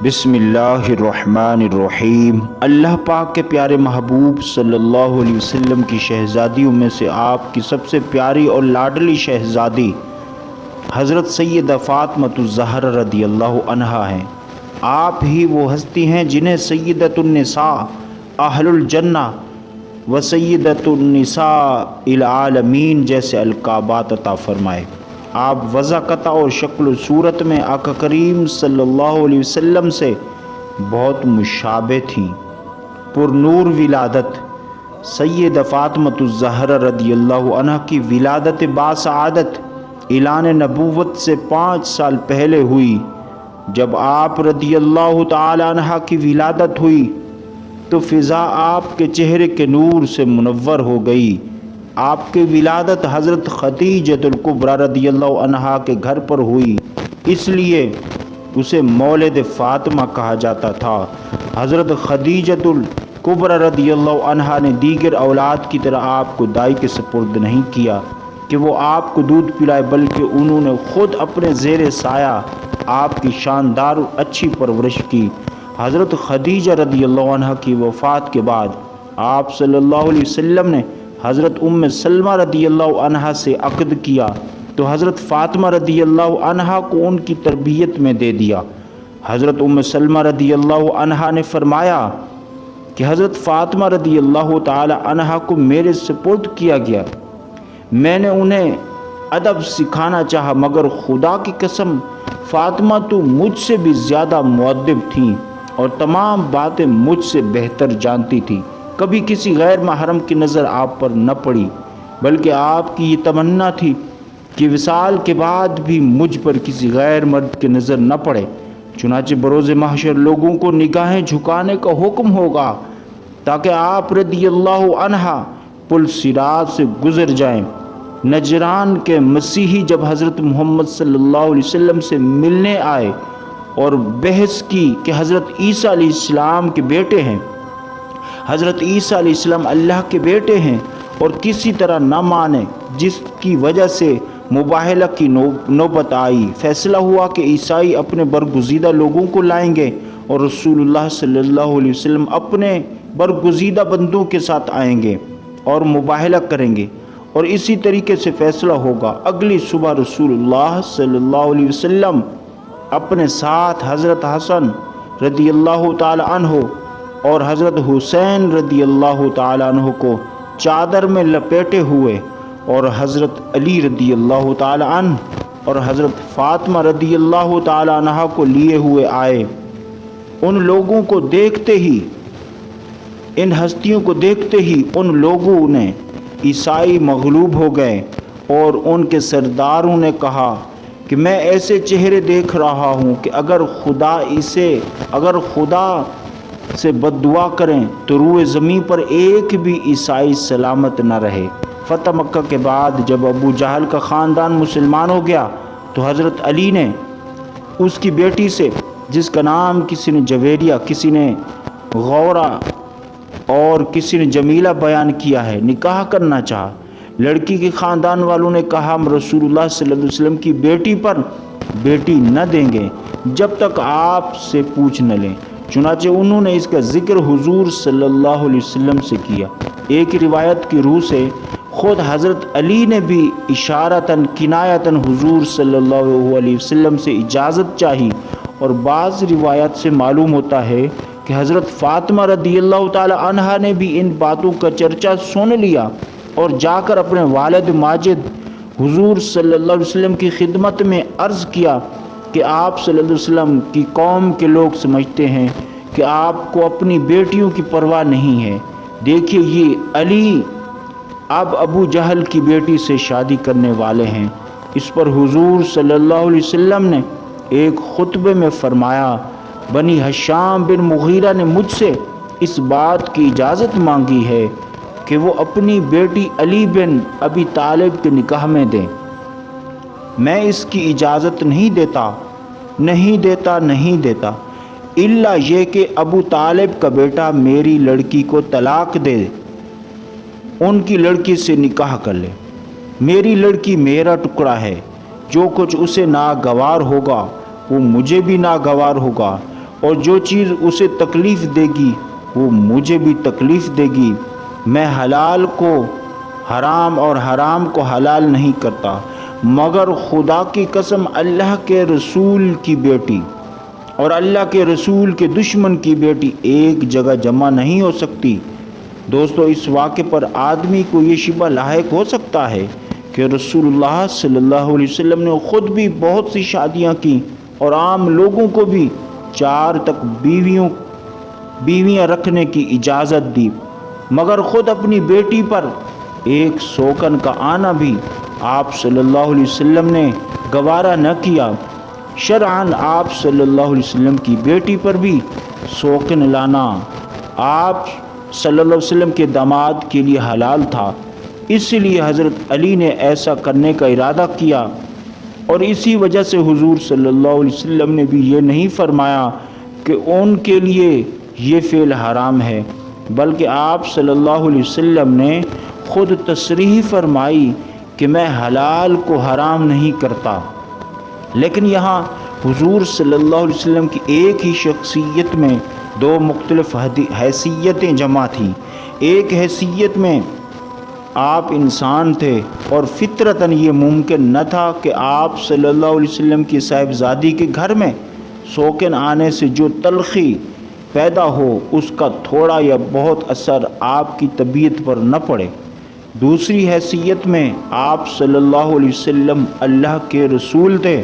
بسم اللہ الرحمن الرحیم۔ اللہ پاک کے پیارے محبوب صلی اللہ علیہ وسلم کی شہزادیوں میں سے آپ کی سب سے پیاری اور لاڈلی شہزادی حضرت سیدہ فاطمۃ الزہرا رضی اللہ عنہا ہیں۔ آپ ہی وہ ہستی ہیں جنہیں سیدۃ النساء اہل الجنہ و سیدۃ النساء العالمین جیسے القابات عطا فرمائے۔ آپ وضاقت اور شکل و صورت میں آقا کریم صلی اللہ علیہ وسلم سے بہت مشابہ تھیں۔ پر نور ولادت سیدہ فاطمۃ الزہرا رضی اللہ عنہ کی ولادت باسعادت اعلان نبوت سے 5 سال پہلے ہوئی۔ جب آپ رضی اللہ تعالی عنہ کی ولادت ہوئی تو فضا آپ کے چہرے کے نور سے منور ہو گئی۔ آپ کی ولادت حضرت خدیجۃ الکبریٰ رضی اللہ عنہا کے گھر پر ہوئی، اس لیے اسے مولد فاطمہ کہا جاتا تھا۔ حضرت خدیجۃ الکبریٰ رضی اللہ عنہا نے دیگر اولاد کی طرح آپ کو دائی کے سپرد نہیں کیا کہ وہ آپ کو دودھ پلائے، بلکہ انہوں نے خود اپنے زیر سایہ آپ کی شاندار اور اچھی پرورش کی۔ حضرت خدیجہ رضی اللہ عنہا کی وفات کے بعد آپ صلی اللہ علیہ وسلم نے حضرت ام سلمہ رضی اللہ عنہا سے عقد کیا تو حضرت فاطمہ رضی اللہ عنہا کو ان کی تربیت میں دے دیا۔ حضرت ام سلمہ رضی اللہ عنہا نے فرمایا کہ حضرت فاطمہ رضی اللہ تعالی عنہا کو میرے سپرد کیا گیا۔ میں نے انہیں ادب سکھانا چاہا، مگر خدا کی قسم فاطمہ تو مجھ سے بھی زیادہ مؤدب تھیں اور تمام باتیں مجھ سے بہتر جانتی تھی۔ کبھی کسی غیر محرم کی نظر آپ پر نہ پڑی، بلکہ آپ کی یہ تمنا تھی کہ وصال کے بعد بھی مجھ پر کسی غیر مرد کی نظر نہ پڑے۔ چنانچہ بروز محشر لوگوں کو نگاہیں جھکانے کا حکم ہوگا تاکہ آپ رضی اللہ عنہا پل صراط سے گزر جائیں۔ نجران کے مسیحی جب حضرت محمد صلی اللہ علیہ وسلم سے ملنے آئے اور بحث کی کہ حضرت عیسیٰ علیہ السلام کے بیٹے ہیں، حضرت عیسیٰ علیہ السلام اللہ کے بیٹے ہیں، اور کسی طرح نہ مانے، جس کی وجہ سے مباہلہ کی نوبت آئی۔ فیصلہ ہوا کہ عیسائی اپنے برگزیدہ لوگوں کو لائیں گے اور رسول اللہ صلی اللہ علیہ وسلم اپنے برگزیدہ بندوں کے ساتھ آئیں گے اور مباہلہ کریں گے، اور اسی طریقے سے فیصلہ ہوگا۔ اگلی صبح رسول اللہ صلی اللہ علیہ وسلم اپنے ساتھ حضرت حسن رضی اللہ تعالی عنہ اور حضرت حسین رضی اللہ تعالی عنہ کو چادر میں لپیٹے ہوئے اور حضرت علی رضی اللہ تعالی عنہ اور حضرت فاطمہ رضی اللہ تعالی عنہ کو لیے ہوئے آئے۔ ان لوگوں کو دیکھتے ہی، ان ہستیوں کو دیکھتے ہی ان لوگوں نے عیسائی مغلوب ہو گئے، اور ان کے سرداروں نے کہا کہ میں ایسے چہرے دیکھ رہا ہوں کہ اگر خدا سے بد دعا کریں تو روئے زمین پر ایک بھی عیسائی سلامت نہ رہے۔ فتح مکہ کے بعد جب ابو جہل کا خاندان مسلمان ہو گیا تو حضرت علی نے اس کی بیٹی سے، جس کا نام کسی نے جویریہ، کسی نے غورہ اور کسی نے جمیلہ بیان کیا ہے، نکاح کرنا چاہا۔ لڑکی کے خاندان والوں نے کہا ہم رسول اللہ صلی اللہ علیہ وسلم کی بیٹی پر بیٹی نہ دیں گے جب تک آپ سے پوچھ نہ لیں۔ چنانچہ انہوں نے اس کا ذکر حضور صلی اللہ علیہ وسلم سے کیا۔ ایک روایت کی روح سے خود حضرت علی نے بھی اشارتاً کنایتاً حضور صلی اللہ علیہ وسلم سے اجازت چاہی، اور بعض روایات سے معلوم ہوتا ہے کہ حضرت فاطمہ رضی اللہ تعالی عنہا نے بھی ان باتوں کا چرچا سن لیا اور جا کر اپنے والد ماجد حضور صلی اللہ علیہ وسلم کی خدمت میں عرض کیا کہ آپ صلی اللہ علیہ وسلم کی قوم کے لوگ سمجھتے ہیں کہ آپ کو اپنی بیٹیوں کی پرواہ نہیں ہے۔ دیکھیے یہ علی اب ابو جہل کی بیٹی سے شادی کرنے والے ہیں۔ اس پر حضور صلی اللہ علیہ وسلم نے ایک خطبے میں فرمایا بنی ہشام بن مغیرہ نے مجھ سے اس بات کی اجازت مانگی ہے کہ وہ اپنی بیٹی علی بن ابی طالب کے نکاح میں دیں۔ میں اس کی اجازت نہیں دیتا الا یہ کہ ابو طالب کا بیٹا میری لڑکی کو طلاق دے، ان کی لڑکی سے نکاح کر لے۔ میری لڑکی میرا ٹکڑا ہے، جو کچھ اسے ناگوار ہوگا وہ مجھے بھی ناگوار ہوگا، اور جو چیز اسے تکلیف دے گی وہ مجھے بھی تکلیف دے گی۔ میں حلال کو حرام اور حرام کو حلال نہیں کرتا، مگر خدا کی قسم اللہ کے رسول کی بیٹی اور اللہ کے رسول کے دشمن کی بیٹی ایک جگہ جمع نہیں ہو سکتی۔ دوستو، اس واقعے پر آدمی کو یہ شبہ لاحق ہو سکتا ہے کہ رسول اللہ صلی اللہ علیہ وسلم نے خود بھی بہت سی شادیاں کی اور عام لوگوں کو بھی 4 تک بیویاں رکھنے کی اجازت دی، مگر خود اپنی بیٹی پر ایک سوکن کا آنا بھی آپ صلی اللہ علیہ وسلم نے گوارا نہ کیا۔ شرعاً آپ صلی اللہ علیہ وسلم کی بیٹی پر بھی سوکن لانا آپ صلی اللہ علیہ وسلم کے داماد کے لیے حلال تھا، اس لیے حضرت علی نے ایسا کرنے کا ارادہ کیا، اور اسی وجہ سے حضور صلی اللہ علیہ وسلم نے بھی یہ نہیں فرمایا کہ ان کے لیے یہ فعل حرام ہے، بلکہ آپ صلی اللہ علیہ وسلم نے خود تصریح فرمائی کہ میں حلال کو حرام نہیں کرتا۔ لیکن یہاں حضور صلی اللہ علیہ وسلم کی ایک ہی شخصیت میں 2 مختلف حیثیتیں جمع تھیں۔ ایک حیثیت میں آپ انسان تھے اور فطرتاً یہ ممکن نہ تھا کہ آپ صلی اللہ علیہ وسلم کی صاحبزادی کے گھر میں سوکن آنے سے جو تلخی پیدا ہو اس کا تھوڑا یا بہت اثر آپ کی طبیعت پر نہ پڑے۔ دوسری حیثیت میں آپ صلی اللہ علیہ وسلم اللہ کے رسول تھے،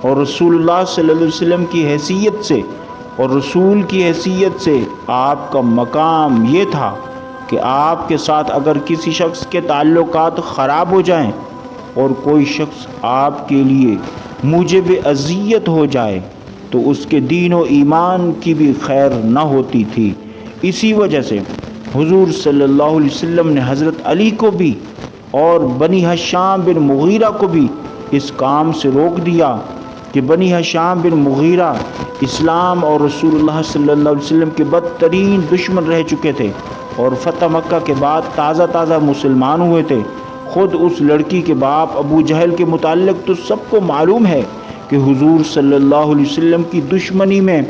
اور رسول اللہ صلی اللہ علیہ وسلم کی حیثیت سے اور رسول کی حیثیت سے آپ کا مقام یہ تھا کہ آپ کے ساتھ اگر کسی شخص کے تعلقات خراب ہو جائیں اور کوئی شخص آپ کے لیے موجب اذیت ہو جائے تو اس کے دین و ایمان کی بھی خیر نہ ہوتی تھی۔ اسی وجہ سے حضور صلی اللہ علیہ وسلم نے حضرت علی کو بھی اور بنی ہشام بن مغیرہ کو بھی اس کام سے روک دیا کہ بنی ہشام بن مغیرہ اسلام اور رسول اللہ صلی اللہ علیہ وسلم کے بدترین دشمن رہ چکے تھے اور فتح مکہ کے بعد تازہ مسلمان ہوئے تھے۔ خود اس لڑکی کے باپ ابو جہل کے متعلق تو سب کو معلوم ہے کہ حضور صلی اللہ علیہ وسلم کی دشمنی میں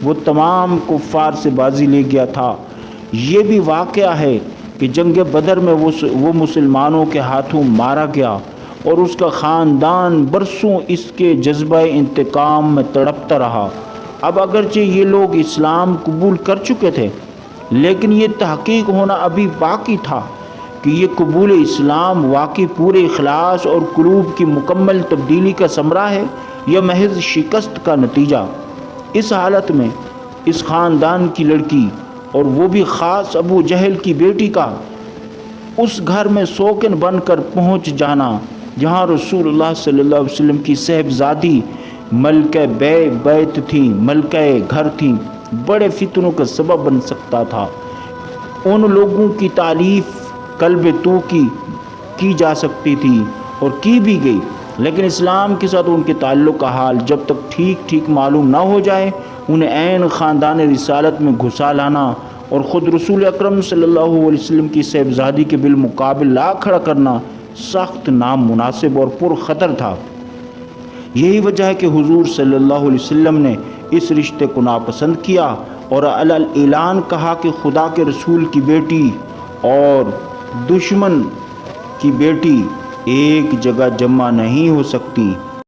وہ تمام کفار سے بازی لے گیا تھا۔ یہ بھی واقعہ ہے کہ جنگ بدر میں وہ مسلمانوں کے ہاتھوں مارا گیا اور اس کا خاندان برسوں اس کے جذبہ انتقام میں تڑپتا رہا۔ اب اگرچہ یہ لوگ اسلام قبول کر چکے تھے، لیکن یہ تحقیق ہونا ابھی باقی تھا کہ یہ قبول اسلام واقعی پورے اخلاص اور قلوب کی مکمل تبدیلی کا ثمرہ ہے یا محض شکست کا نتیجہ۔ اس حالت میں اس خاندان کی لڑکی اور وہ بھی خاص ابو جہل کی بیٹی کا اس گھر میں سوکن بن کر پہنچ جانا جہاں رسول اللہ صلی اللہ علیہ وسلم کی صاحبزادی ملکہ بیت تھی، ملکہ گھر تھی، بڑے فتنوں کا سبب بن سکتا تھا۔ ان لوگوں کی تعریف قلب تو کی جا سکتی تھی اور کی بھی گئی، لیکن اسلام کے ساتھ ان کے تعلق کا حال جب تک ٹھیک معلوم نہ ہو جائے انہیں عین خاندان رسالت میں گھسا لانا اور خود رسول اکرم صلی اللہ علیہ وسلم کی صاحبزادی کے بالمقابل لا کھڑا کرنا سخت نامناسب اور پر خطر تھا۔ یہی وجہ ہے کہ حضور صلی اللہ علیہ وسلم نے اس رشتے کو ناپسند کیا اور اعلان کہا کہ خدا کے رسول کی بیٹی اور دشمن کی بیٹی ایک جگہ جمع نہیں ہو سکتی۔